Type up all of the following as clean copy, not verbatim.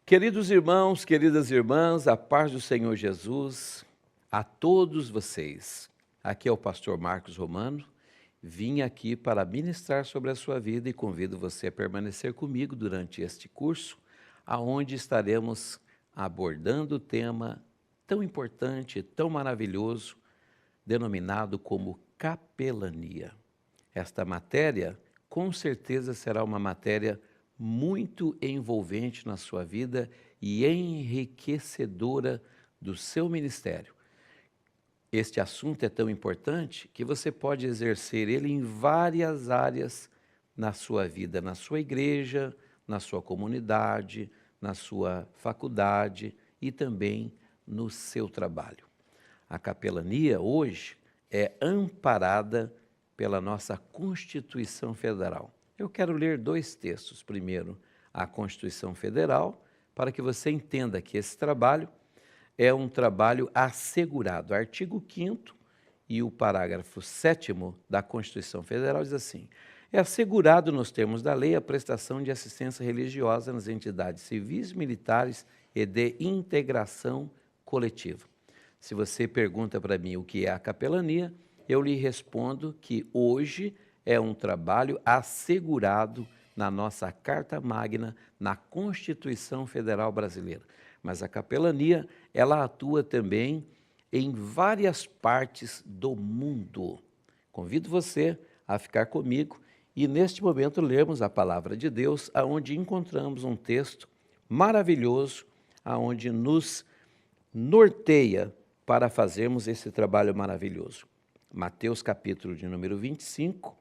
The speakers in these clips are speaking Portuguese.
Queridos irmãos, queridas irmãs, a paz do Senhor Jesus a todos vocês. Aqui é o pastor Marcos Romano. Vim aqui para ministrar sobre a sua vida e convido você a permanecer comigo durante este curso, aonde estaremos abordando o tema tão importante, tão maravilhoso, denominado como capelania. Esta matéria, com certeza, será uma matéria muito envolvente na sua vida e enriquecedora do seu ministério. Este assunto é tão importante que você pode exercer ele em várias áreas na sua vida, na sua igreja, na sua comunidade, na sua faculdade e também no seu trabalho. A capelania hoje é amparada pela nossa Constituição Federal. Eu quero ler dois textos. Primeiro, a Constituição Federal, para que você entenda que esse trabalho é um trabalho assegurado. O artigo 5º e o parágrafo 7º da Constituição Federal diz assim: é assegurado nos termos da lei a prestação de assistência religiosa nas entidades civis, militares e de integração coletiva. Se você pergunta para mim o que é a capelania, eu lhe respondo que hoje é um trabalho assegurado na nossa Carta Magna, na Constituição Federal Brasileira. Mas a capelania, ela atua também em várias partes do mundo. Convido você a ficar comigo e, neste momento, lermos a Palavra de Deus, aonde encontramos um texto maravilhoso, aonde nos norteia para fazermos esse trabalho maravilhoso. Mateus, capítulo de número 25,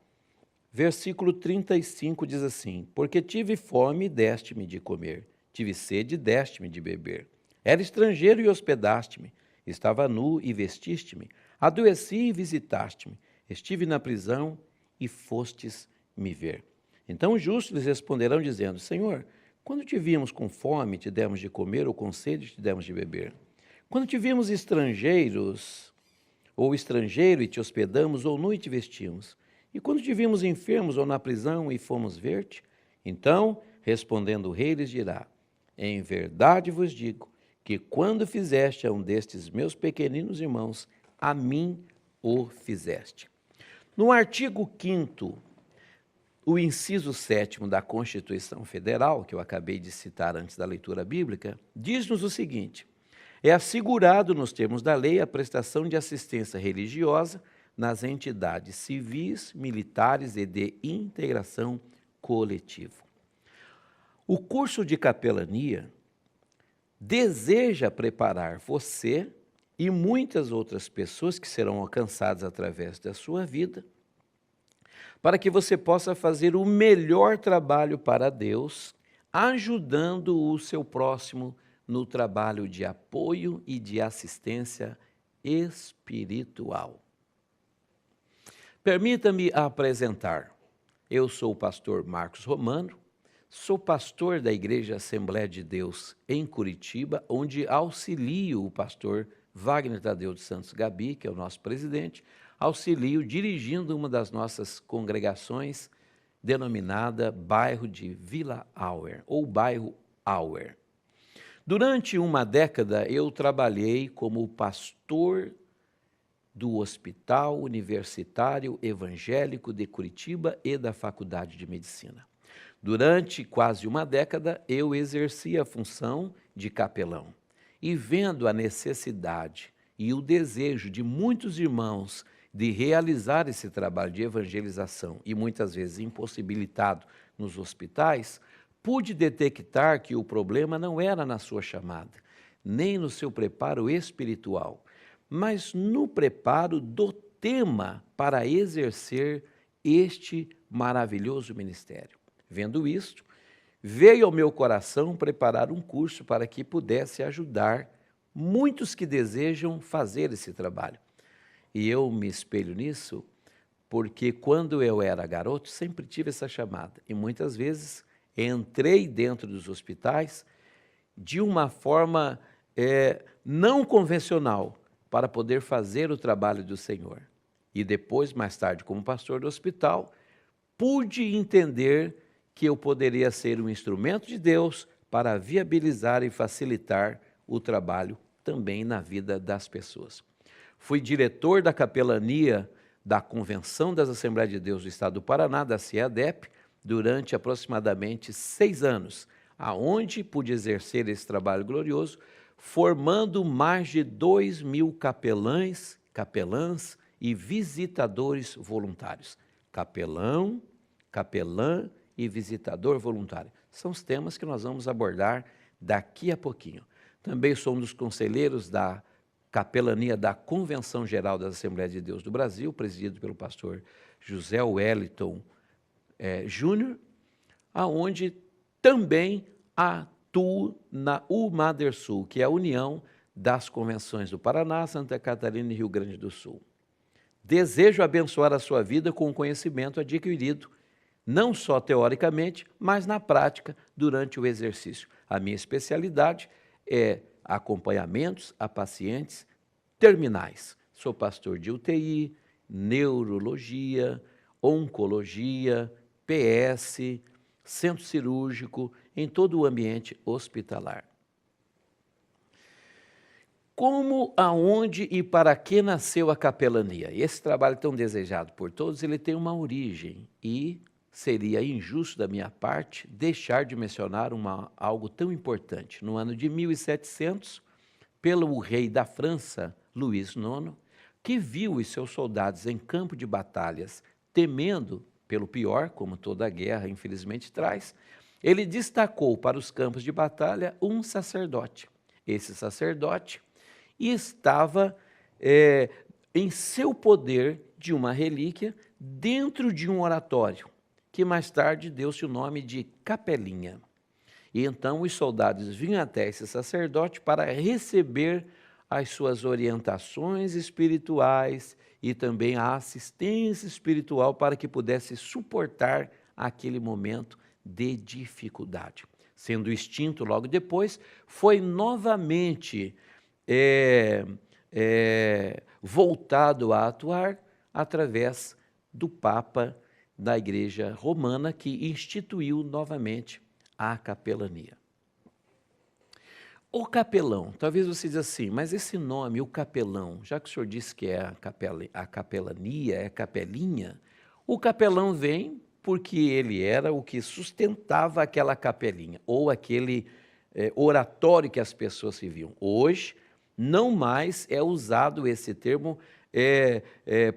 versículo 35 diz assim: porque tive fome e deste-me de comer, tive sede e deste-me de beber. Era estrangeiro e hospedaste-me, estava nu e vestiste-me, adoeci e visitaste-me, estive na prisão e fostes me ver. Então os justos lhes responderão dizendo: Senhor, quando te vimos com fome, te demos de comer, ou com sede, te demos de beber? Quando te vimos estrangeiros, ou estrangeiro e te hospedamos, ou nu e te vestimos? E quando te vimos enfermos ou na prisão e fomos ver-te? Então, respondendo o rei, lhes dirá: em verdade vos digo que quando fizeste a um destes meus pequeninos irmãos, a mim o fizeste. No artigo 5º, o inciso 7º da Constituição Federal, que eu acabei de citar antes da leitura bíblica, diz-nos o seguinte: é assegurado nos termos da lei a prestação de assistência religiosa nas entidades civis, militares e de integração coletiva. O curso de capelania deseja preparar você e muitas outras pessoas que serão alcançadas através da sua vida, para que você possa fazer o melhor trabalho para Deus, ajudando o seu próximo no trabalho de apoio e de assistência espiritual. Permita-me apresentar. Eu sou o pastor Marcos Romano, sou pastor da Igreja Assembleia de Deus em Curitiba, onde auxilio o pastor Wagner Tadeu de Santos Gabi, que é o nosso presidente, auxilio dirigindo uma das nossas congregações, denominada bairro de Vila Auer, ou bairro Auer. Durante uma década, eu trabalhei como pastor do Hospital Universitário Evangélico de Curitiba e da Faculdade de Medicina. Durante quase uma década, eu exerci a função de capelão. E vendo a necessidade e o desejo de muitos irmãos de realizar esse trabalho de evangelização, e muitas vezes impossibilitado nos hospitais, pude detectar que o problema não era na sua chamada, nem no seu preparo espiritual, mas no preparo do tema para exercer este maravilhoso ministério. Vendo isto, veio ao meu coração preparar um curso para que pudesse ajudar muitos que desejam fazer esse trabalho. E eu me espelho nisso porque quando eu era garoto sempre tive essa chamada e muitas vezes entrei dentro dos hospitais de uma forma não convencional para poder fazer o trabalho do Senhor. E depois, mais tarde, como pastor do hospital, pude entender que eu poderia ser um instrumento de Deus para viabilizar e facilitar o trabalho também na vida das pessoas. Fui diretor da capelania da Convenção das Assembleias de Deus do Estado do Paraná, da CEADEP, durante aproximadamente 6 anos, aonde pude exercer esse trabalho glorioso, formando mais de 2.000 capelãs e visitadores voluntários. Capelão, capelã e visitador voluntário. São os temas que nós vamos abordar daqui a pouquinho. Também sou um dos conselheiros da capelania da Convenção Geral das Assembleias de Deus do Brasil, presidido pelo pastor José Wellington Júnior, aonde também atuo na UMADERSUL, que é a União das Convenções do Paraná, Santa Catarina e Rio Grande do Sul. Desejo abençoar a sua vida com o conhecimento adquirido, não só teoricamente, mas na prática, durante o exercício. A minha especialidade é acompanhamentos a pacientes terminais. Sou pastor de UTI, neurologia, oncologia, PS, centro cirúrgico, em todo o ambiente hospitalar. Como, aonde e para que nasceu a capelania? Esse trabalho tão desejado por todos, ele tem uma origem e seria injusto da minha parte deixar de mencionar algo tão importante. No ano de 1700, pelo rei da França, Luís IX, que viu os seus soldados em campo de batalhas, temendo pelo pior, como toda guerra infelizmente traz, ele destacou para os campos de batalha um sacerdote. Esse sacerdote estava em seu poder de uma relíquia dentro de um oratório, que mais tarde deu-se o nome de capelinha. E então os soldados vinham até esse sacerdote para receber as suas orientações espirituais e também a assistência espiritual para que pudesse suportar aquele momento de dificuldade. Sendo extinto logo depois, foi novamente voltado a atuar através do Papa da Igreja Romana, que instituiu novamente a capelania. O capelão, talvez você diga assim, mas esse nome, o capelão, já que o senhor disse que é a capelania, é capelinha, o capelão vem porque ele era o que sustentava aquela capelinha, ou aquele oratório que as pessoas se viam. Hoje, não mais é usado esse termo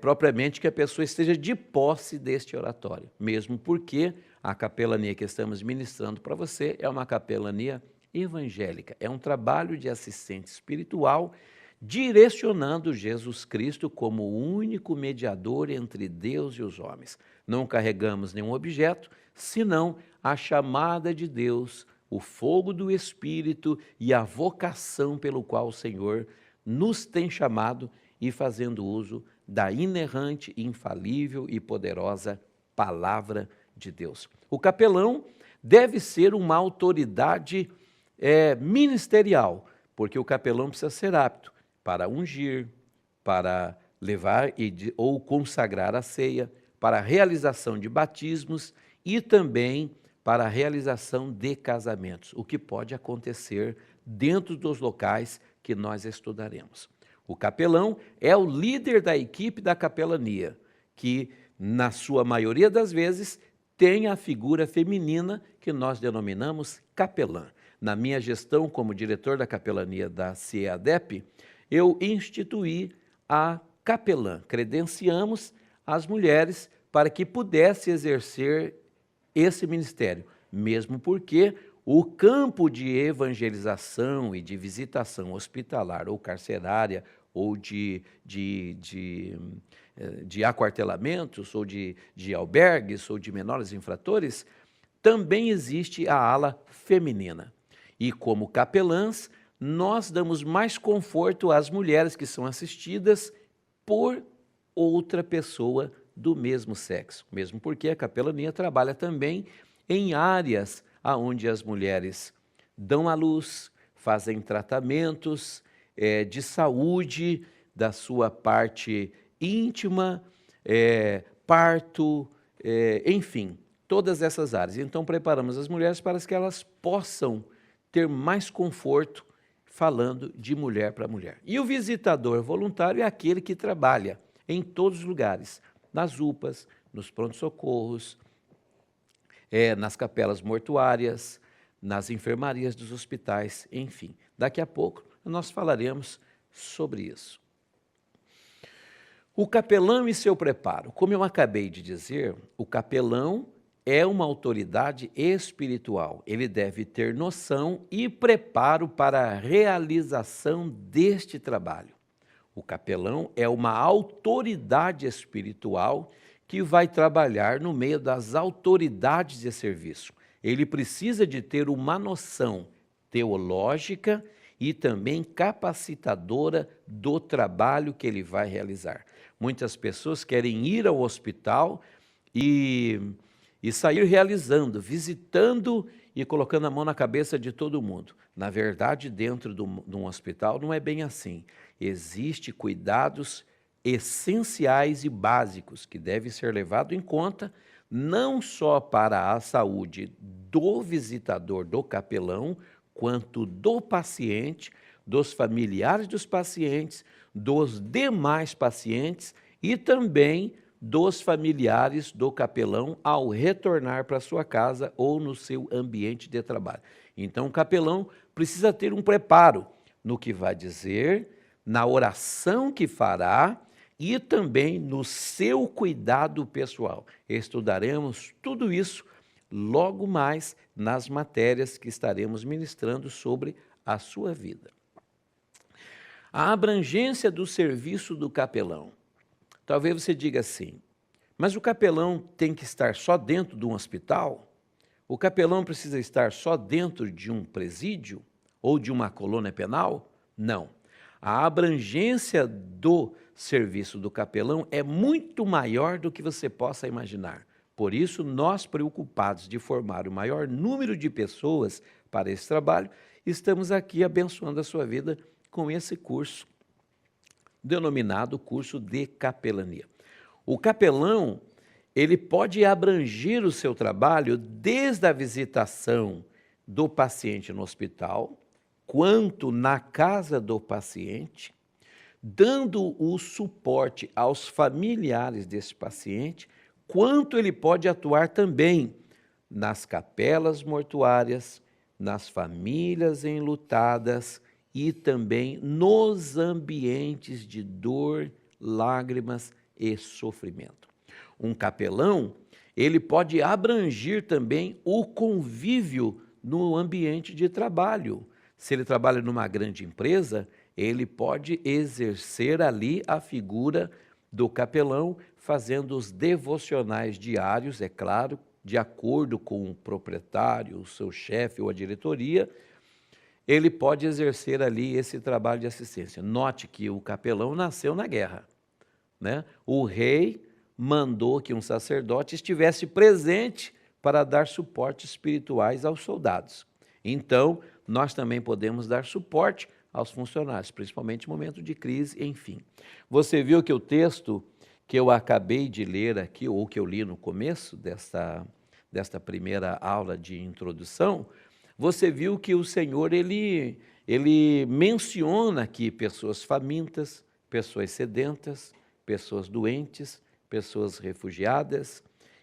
propriamente que a pessoa esteja de posse deste oratório, mesmo porque a capelania que estamos ministrando para você é uma capelania evangélica, é um trabalho de assistente espiritual direcionando Jesus Cristo como o único mediador entre Deus e os homens. Não carregamos nenhum objeto, senão a chamada de Deus, o fogo do Espírito e a vocação pelo qual o Senhor nos tem chamado e fazendo uso da inerrante, infalível e poderosa palavra de Deus. O capelão deve ser uma autoridade ministerial, porque o capelão precisa ser apto para ungir, para levar ou consagrar a ceia, para a realização de batismos e também para a realização de casamentos, o que pode acontecer dentro dos locais que nós estudaremos. O capelão é o líder da equipe da capelania, que, na sua maioria das vezes, tem a figura feminina que nós denominamos capelã. Na minha gestão como diretor da capelania da CEADEP, eu instituí a capelã, credenciamos as mulheres para que pudessem exercer esse ministério, mesmo porque o campo de evangelização e de visitação hospitalar ou carcerária ou de aquartelamentos ou de albergues ou de menores infratores, também existe a ala feminina. E como capelãs, nós damos mais conforto às mulheres que são assistidas por outra pessoa do mesmo sexo, mesmo porque a capelania trabalha também em áreas onde as mulheres dão à luz, fazem tratamentos de saúde da sua parte íntima, parto, enfim, todas essas áreas. Então, preparamos as mulheres para que elas possam ter mais conforto falando de mulher para mulher. E o visitador voluntário é aquele que trabalha em todos os lugares, nas UPAs, nos pronto-socorros, nas capelas mortuárias, nas enfermarias dos hospitais, enfim. Daqui a pouco nós falaremos sobre isso. O capelão e seu preparo. Como eu acabei de dizer, o capelão é uma autoridade espiritual. Ele deve ter noção e preparo para a realização deste trabalho. O capelão é uma autoridade espiritual que vai trabalhar no meio das autoridades de serviço. Ele precisa de ter uma noção teológica e também capacitadora do trabalho que ele vai realizar. Muitas pessoas querem ir ao hospital e sair realizando, visitando e colocando a mão na cabeça de todo mundo. Na verdade, dentro de um hospital não é bem assim. Existem cuidados essenciais e básicos que devem ser levados em conta, não só para a saúde do visitador, do capelão, quanto do paciente, dos familiares dos pacientes, dos demais pacientes e também dos familiares do capelão ao retornar para sua casa ou no seu ambiente de trabalho. Então, o capelão precisa ter um preparo no que vai dizer, na oração que fará e também no seu cuidado pessoal. Estudaremos tudo isso logo mais nas matérias que estaremos ministrando sobre a sua vida. A abrangência do serviço do capelão. Talvez você diga assim, mas o capelão tem que estar só dentro de um hospital? O capelão precisa estar só dentro de um presídio ou de uma colônia penal? Não. A abrangência do serviço do capelão é muito maior do que você possa imaginar. Por isso, nós, preocupados de formar o maior número de pessoas para esse trabalho, estamos aqui abençoando a sua vida com esse curso, denominado curso de capelania. O capelão, ele pode abranger o seu trabalho desde a visitação do paciente no hospital, quanto na casa do paciente, dando o suporte aos familiares desse paciente, quanto ele pode atuar também nas capelas mortuárias, nas famílias enlutadas e também nos ambientes de dor, lágrimas e sofrimento. Um capelão, ele pode abranger também o convívio no ambiente de trabalho. Se ele trabalha numa grande empresa, ele pode exercer ali a figura do capelão, fazendo os devocionais diários, é claro, de acordo com o proprietário, o seu chefe ou a diretoria, ele pode exercer ali esse trabalho de assistência. Note que o capelão nasceu na guerra, né? O rei mandou que um sacerdote estivesse presente para dar suportes espirituais aos soldados. Então, nós também podemos dar suporte aos funcionários, principalmente em momento de crise, enfim. Você viu que o texto que eu acabei de ler aqui, ou que eu li no começo desta primeira aula de introdução, você viu que o Senhor, ele menciona aqui pessoas famintas, pessoas sedentas, pessoas doentes, pessoas refugiadas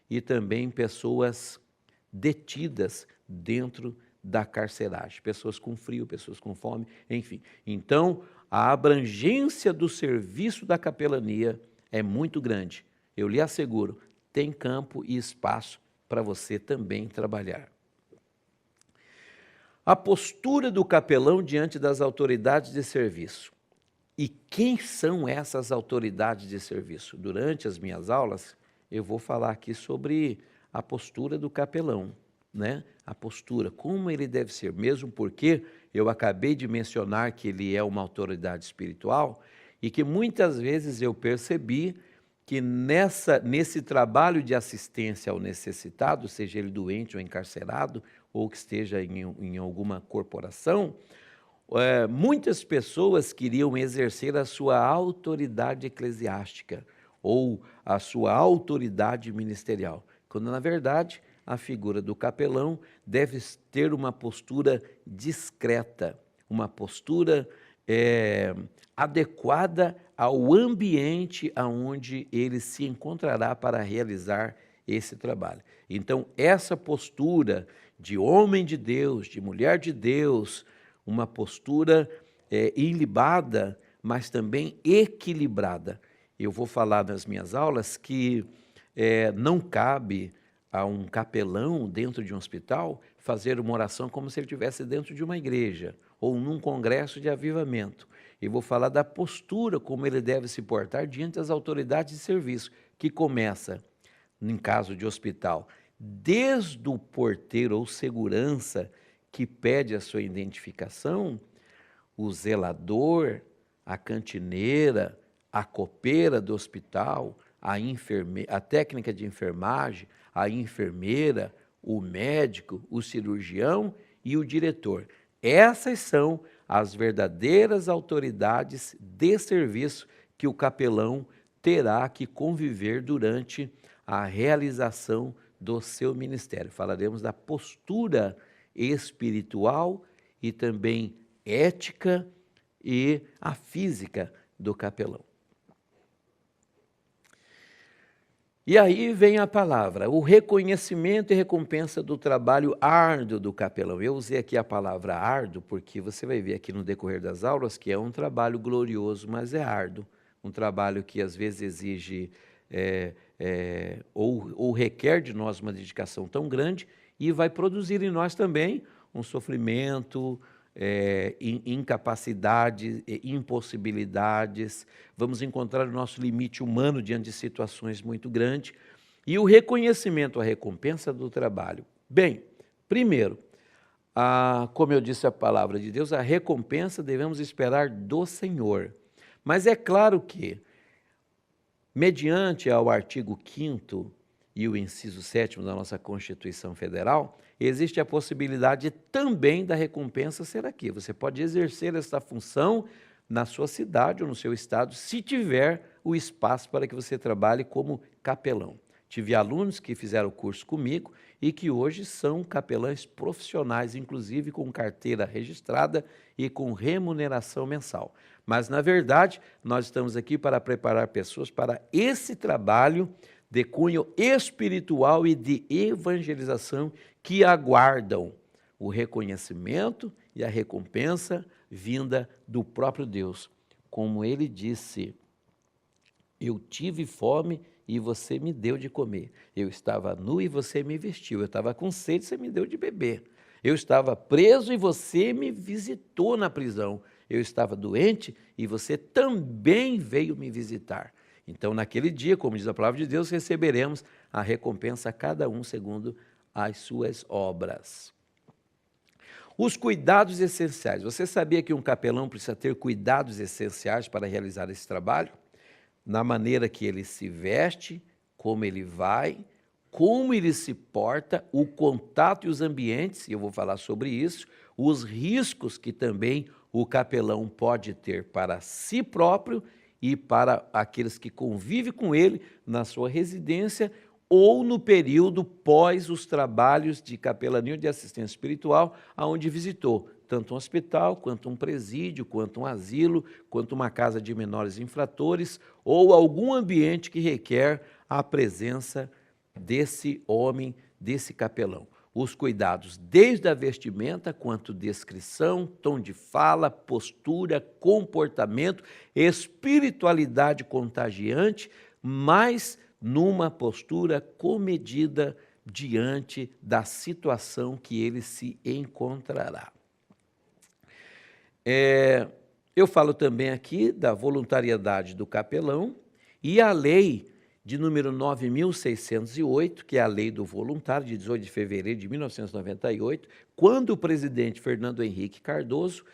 e também pessoas detidas dentro da carceragem, pessoas com frio, pessoas com fome, enfim. Então, a abrangência do serviço da capelania é muito grande. Eu lhe asseguro, tem campo e espaço para você também trabalhar. A postura do capelão diante das autoridades de serviço. E quem são essas autoridades de serviço? Durante as minhas aulas, eu vou falar aqui sobre a postura do capelão, né? A postura, como ele deve ser, mesmo porque eu acabei de mencionar que ele é uma autoridade espiritual e que muitas vezes eu percebi que nesse trabalho de assistência ao necessitado, seja ele doente ou encarcerado, ou que esteja em alguma corporação, muitas pessoas queriam exercer a sua autoridade eclesiástica ou a sua autoridade ministerial, quando, na verdade, a figura do capelão deve ter uma postura discreta, uma postura adequada ao ambiente aonde ele se encontrará para realizar esse trabalho. Então, essa postura de homem de Deus, de mulher de Deus, uma postura ilibada, mas também equilibrada. Eu vou falar nas minhas aulas que não cabe a um capelão dentro de um hospital fazer uma oração como se ele estivesse dentro de uma igreja ou num congresso de avivamento. Eu vou falar da postura como ele deve se portar diante das autoridades de serviço, que começa, em caso de hospital, desde o porteiro ou segurança que pede a sua identificação, o zelador, a cantineira, a copeira do hospital, a técnica de enfermagem, a enfermeira, o médico, o cirurgião e o diretor. Essas são as verdadeiras autoridades de serviço que o capelão terá que conviver durante a realização do seu ministério. Falaremos da postura espiritual e também ética e a física do capelão. E aí vem a palavra, o reconhecimento e recompensa do trabalho árduo do capelão. Eu usei aqui a palavra árduo porque você vai ver aqui no decorrer das aulas que é um trabalho glorioso, mas é árduo. Um trabalho que às vezes exige ou requer de nós uma dedicação tão grande e vai produzir em nós também um sofrimento, incapacidade, impossibilidades, vamos encontrar o nosso limite humano diante de situações muito grandes, e o reconhecimento, a recompensa do trabalho. Bem, primeiro, como eu disse a palavra de Deus, a recompensa devemos esperar do Senhor, mas é claro que, mediante ao artigo 5º e o inciso 7º da nossa Constituição Federal, existe a possibilidade também da recompensa ser aqui. Você pode exercer essa função na sua cidade ou no seu estado, se tiver o espaço para que você trabalhe como capelão. Tive alunos que fizeram o curso comigo e que hoje são capelães profissionais, inclusive com carteira registrada e com remuneração mensal. Mas, na verdade, nós estamos aqui para preparar pessoas para esse trabalho de cunho espiritual e de evangelização que aguardam o reconhecimento e a recompensa vinda do próprio Deus. Como ele disse, eu tive fome e você me deu de comer. Eu estava nu e você me vestiu. Eu estava com sede e você me deu de beber. Eu estava preso e você me visitou na prisão. Eu estava doente e você também veio me visitar. Então, naquele dia, como diz a palavra de Deus, receberemos a recompensa a cada um segundo as suas obras. Os cuidados essenciais. Você sabia que um capelão precisa ter cuidados essenciais para realizar esse trabalho? Na maneira que ele se veste, como ele vai, como ele se porta, o contato e os ambientes, e eu vou falar sobre isso, os riscos que também o capelão pode ter para si próprio e para aqueles que convivem com ele na sua residência ou no período pós os trabalhos de capelania ou de assistência espiritual, aonde visitou tanto um hospital, quanto um presídio, quanto um asilo, quanto uma casa de menores infratores, ou algum ambiente que requer a presença desse homem, desse capelão. Os cuidados desde a vestimenta, quanto descrição, tom de fala, postura, comportamento, espiritualidade contagiante, mas numa postura comedida diante da situação que ele se encontrará. Eu falo também aqui da voluntariedade do capelão e a lei de número 9.608, que é a lei do voluntário, de 18 de fevereiro de 1998, quando o presidente Fernando Henrique Cardoso,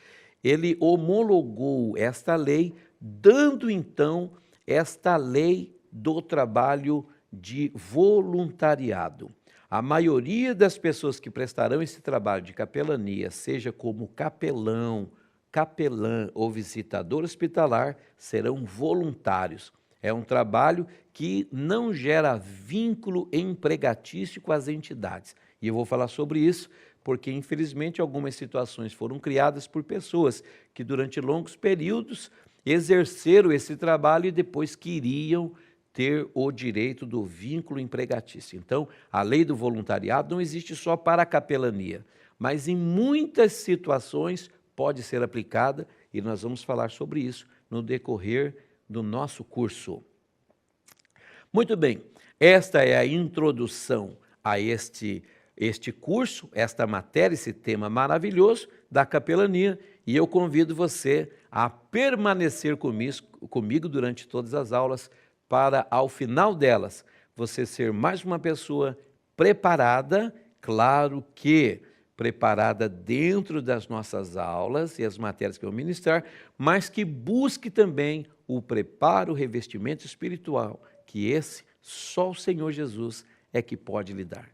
ele homologou esta lei, dando então esta lei do trabalho de voluntariado. A maioria das pessoas que prestarão esse trabalho de capelania, seja como capelão, capelã ou visitador hospitalar, serão voluntários. É um trabalho que não gera vínculo empregatício com as entidades. E eu vou falar sobre isso porque, infelizmente, algumas situações foram criadas por pessoas que, durante longos períodos, exerceram esse trabalho e depois queriam ter o direito do vínculo empregatício. Então, a lei do voluntariado não existe só para a capelania, mas em muitas situações pode ser aplicada e nós vamos falar sobre isso no decorrer do nosso curso. Muito bem, esta é a introdução a este curso, esta matéria, esse tema maravilhoso da capelania, e eu convido você a permanecer comigo durante todas as aulas, para, ao final delas, você ser mais uma pessoa preparada, claro que preparada dentro das nossas aulas e as matérias que eu vou ministrar, mas que busque também o preparo, o revestimento espiritual, que esse só o Senhor Jesus é que pode lhe dar.